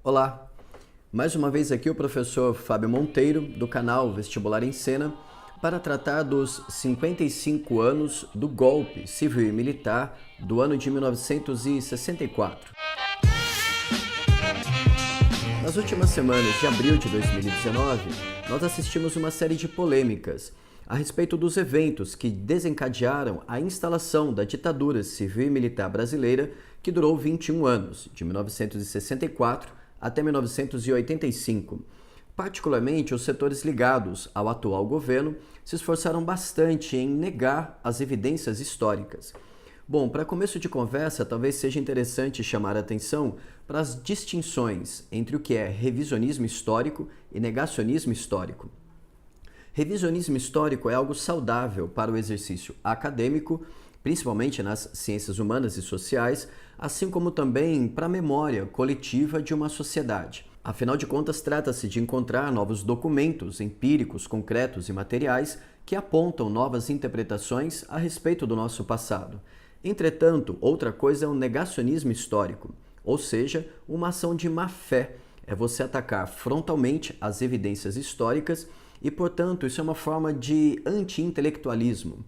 Olá, mais uma vez aqui o professor Fábio Monteiro, do canal Vestibular em Cena, para tratar dos 55 anos do golpe civil e militar do ano de 1964. Nas últimas semanas de abril de 2019, nós assistimos uma série de polêmicas a respeito dos eventos que desencadearam a instalação da ditadura civil e militar brasileira, que durou 21 anos, de 1964 até 1985. Particularmente, os setores ligados ao atual governo se esforçaram bastante em negar as evidências históricas. Bom, para começo de conversa, talvez seja interessante chamar a atenção para as distinções entre o que é revisionismo histórico e negacionismo histórico. Revisionismo histórico é algo saudável para o exercício acadêmico, principalmente nas ciências humanas e sociais, assim como também para a memória coletiva de uma sociedade. Afinal de contas, trata-se de encontrar novos documentos empíricos, concretos e materiais que apontam novas interpretações a respeito do nosso passado. Entretanto, outra coisa é o negacionismo histórico, ou seja, uma ação de má-fé. É você atacar frontalmente as evidências históricas e, portanto, isso é uma forma de anti-intelectualismo.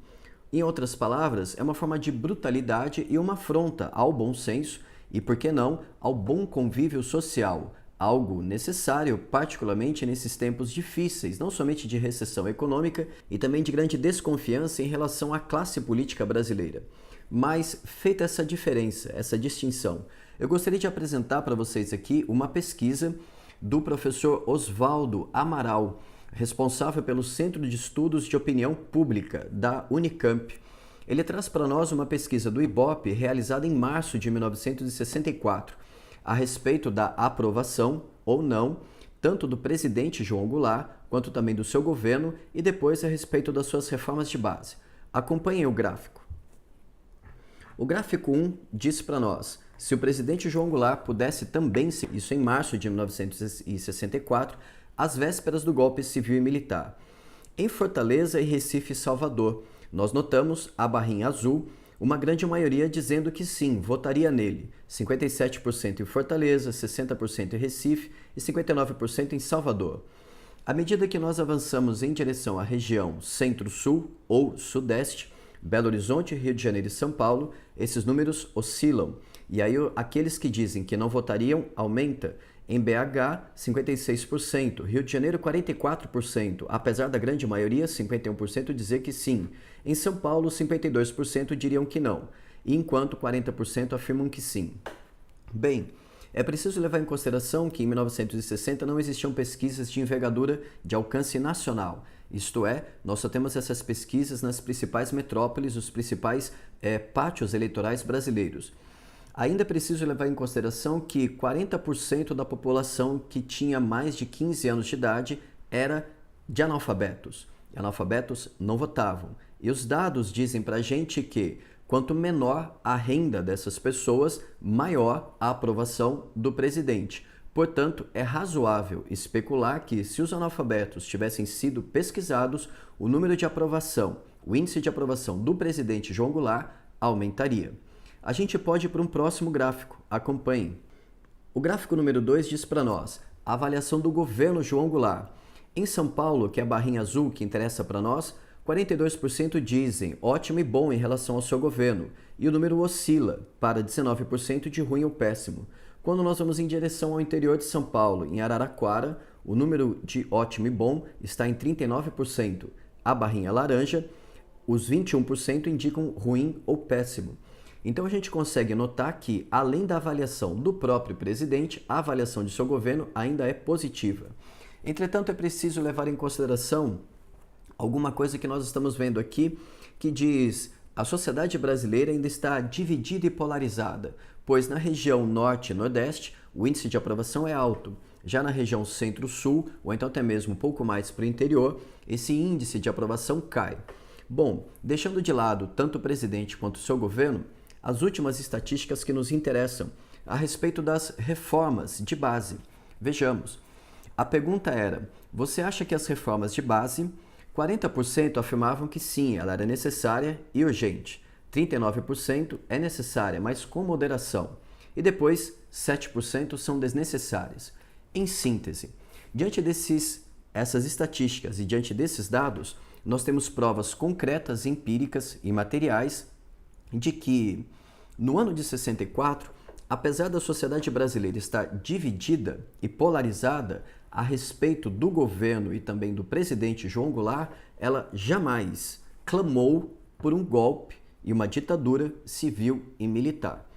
Em outras palavras, é uma forma de brutalidade e uma afronta ao bom senso e, por que não, ao bom convívio social, algo necessário, particularmente nesses tempos difíceis, não somente de recessão econômica e também de grande desconfiança em relação à classe política brasileira. Mas, feita essa diferença, essa distinção, eu gostaria de apresentar para vocês aqui uma pesquisa do professor Oswaldo Amaral, responsável pelo Centro de Estudos de Opinião Pública da Unicamp. Ele traz para nós uma pesquisa do IBOPE realizada em março de 1964, a respeito da aprovação ou não, tanto do presidente João Goulart, quanto também do seu governo, e depois a respeito das suas reformas de base. Acompanhem o gráfico. O gráfico 1 diz para nós: se o presidente João Goulart pudesse também, isso em março de 1964, às vésperas do golpe civil e militar. Em Fortaleza e Recife e Salvador, nós notamos a barrinha azul, uma grande maioria dizendo que sim, votaria nele. 57% em Fortaleza, 60% em Recife e 59% em Salvador. À medida que nós avançamos em direção à região Centro-Sul ou Sudeste, Belo Horizonte, Rio de Janeiro e São Paulo, esses números oscilam. E aí aqueles que dizem que não votariam aumenta. Em BH, 56%, Rio de Janeiro, 44%, apesar da grande maioria, 51%, dizer que sim. Em São Paulo, 52% diriam que não, enquanto 40% afirmam que sim. Bem, é preciso levar em consideração que em 1960 não existiam pesquisas de envergadura de alcance nacional. Isto é, nós só temos essas pesquisas nas principais metrópoles, os principais pátios eleitorais brasileiros. Ainda é preciso levar em consideração que 40% da população que tinha mais de 15 anos de idade era de analfabetos. E analfabetos não votavam. E os dados dizem para a gente que quanto menor a renda dessas pessoas, maior a aprovação do presidente. Portanto, é razoável especular que, se os analfabetos tivessem sido pesquisados, o número de aprovação, o índice de aprovação do presidente João Goulart aumentaria. A gente pode ir para um próximo gráfico. Acompanhem. O gráfico número 2 diz para nós a avaliação do governo João Goulart. Em São Paulo, que é a barrinha azul que interessa para nós, 42% dizem ótimo e bom em relação ao seu governo, e o número oscila para 19% de ruim ou péssimo. Quando nós vamos em direção ao interior de São Paulo, em Araraquara, o número de ótimo e bom está em 39%. A barrinha laranja, os 21% indicam ruim ou péssimo. Então a gente consegue notar que, além da avaliação do próprio presidente, a avaliação de seu governo ainda é positiva. Entretanto, é preciso levar em consideração alguma coisa que nós estamos vendo aqui, que diz: a sociedade brasileira ainda está dividida e polarizada, pois na região norte e nordeste o índice de aprovação é alto. Já na região centro-sul, ou então até mesmo um pouco mais para o interior, esse índice de aprovação cai. Bom, deixando de lado tanto o presidente quanto o seu governo, as últimas estatísticas que nos interessam a respeito das reformas de base. Vejamos. A pergunta era: você acha que as reformas de base, 40% afirmavam que sim, ela era necessária e urgente. 39% é necessária, mas com moderação. e depois 7% são desnecessárias. Em síntese, diante essas estatísticas e diante desses dados, nós temos provas concretas, empíricas e materiais de que, no ano de 64, apesar da sociedade brasileira estar dividida e polarizada a respeito do governo e também do presidente João Goulart, ela jamais clamou por um golpe e uma ditadura civil e militar.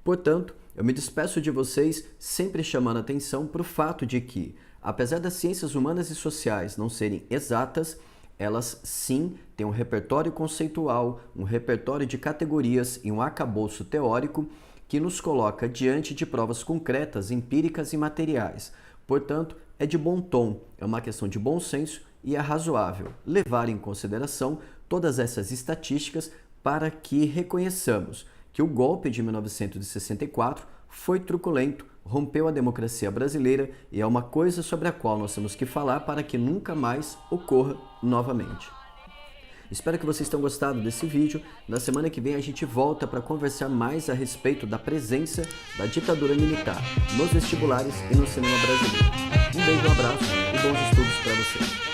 Portanto, eu me despeço de vocês sempre chamando atenção para o fato de que, apesar das ciências humanas e sociais não serem exatas, elas sim têm um repertório conceitual, um repertório de categorias e um arcabouço teórico que nos coloca diante de provas concretas, empíricas e materiais. Portanto, é de bom tom, é uma questão de bom senso e é razoável levar em consideração todas essas estatísticas para que reconheçamos que o golpe de 1964 foi truculento, rompeu a democracia brasileira e é uma coisa sobre a qual nós temos que falar para que nunca mais ocorra novamente. Espero que vocês tenham gostado desse vídeo. Na semana que vem a gente volta para conversar mais a respeito da presença da ditadura militar nos vestibulares e no cinema brasileiro. Um beijo, um abraço e bons estudos para vocês.